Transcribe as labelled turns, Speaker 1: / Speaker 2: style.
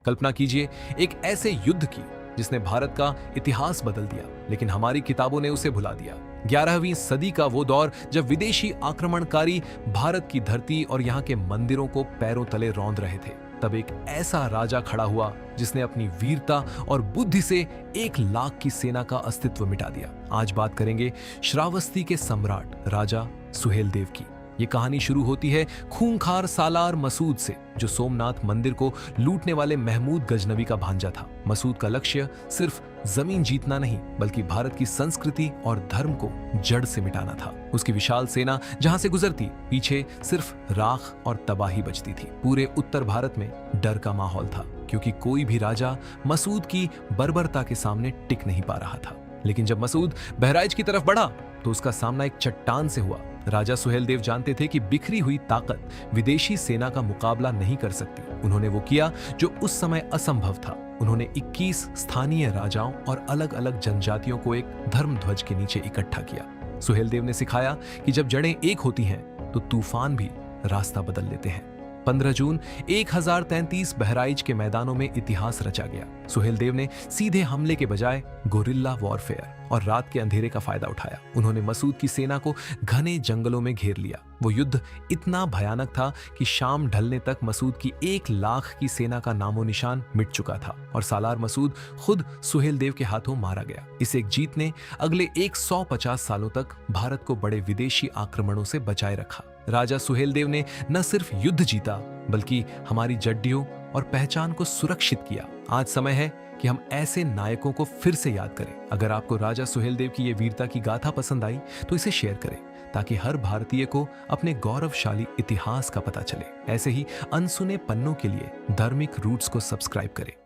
Speaker 1: कल्पना कीजिए एक ऐसे युद्ध की जिसने भारत का इतिहास बदल दिया, लेकिन हमारी किताबों ने उसे भुला दिया। 11वीं सदी का वो दौर जब विदेशी आक्रमणकारी भारत की धरती और यहाँ के मंदिरों को पैरों तले रौंद रहे थे। तब एक ऐसा राजा खड़ा हुआ जिसने अपनी वीरता और बुद्धि से 1 लाख की सेना का अस्तित्व मिटा दिया। आज बात करेंगे श्रावस्ती के सम्राट राजा सुहेलदेव की। ये कहानी शुरू होती है खूंखार सालार मसूद से, जो सोमनाथ मंदिर को लूटने वाले महमूद गजनवी का भांजा था। मसूद का लक्ष्य सिर्फ जमीन जीतना नहीं, बल्कि भारत की संस्कृति और धर्म को जड़ से मिटाना था। उसकी विशाल सेना जहां से गुजरती, पीछे सिर्फ राख और तबाही बचती थी। पूरे उत्तर भारत में डर का माहौल था, क्योंकि कोई भी राजा मसूद की बर्बरता के सामने टिक नहीं पा रहा था। लेकिन जब मसूद बहराइच की तरफ बढ़ा तो उसका सामना एक चट्टान से हुआ। राजा सुहेलदेव जानते थे कि बिखरी हुई ताकत विदेशी सेना का मुकाबला नहीं कर सकती। उन्होंने वो किया जो उस समय असंभव था। उन्होंने 21 स्थानीय राजाओं और अलग अलग जनजातियों को एक धर्म ध्वज के नीचे इकट्ठा किया। सुहेलदेव ने सिखाया कि जब जड़ें एक होती हैं तो तूफान भी रास्ता बदल लेते हैं। 15 जून 1033 बहराइच के मैदानों में इतिहास रचा गया। सुहेलदेव ने सीधे हमले के बजाय गोरिल्ला वॉरफेयर और रात के अंधेरे का फायदा उठाया। उन्होंने मसूद की सेना को घने जंगलों में घेर लिया। वो युद्ध इतना भयानक था कि शाम ढलने तक मसूद की 1 लाख की सेना का नामो निशान मिट चुका था और सालार मसूद खुद सुहेलदेव के हाथों मारा गया। इस एक जीत ने अगले 150 सालों तक भारत को बड़े विदेशी आक्रमणों से बचाए रखा। राजा सुहेलदेव ने न सिर्फ युद्ध जीता, बल्कि हमारी जड्डियों और पहचान को सुरक्षित किया। आज समय है कि हम ऐसे नायकों को फिर से याद करें। अगर आपको राजा सुहेलदेव की ये वीरता की गाथा पसंद आई तो इसे शेयर करें, ताकि हर भारतीय को अपने गौरवशाली इतिहास का पता चले। ऐसे ही अनसुने पन्नों के लिए धार्मिक रूट्स को सब्सक्राइब करें।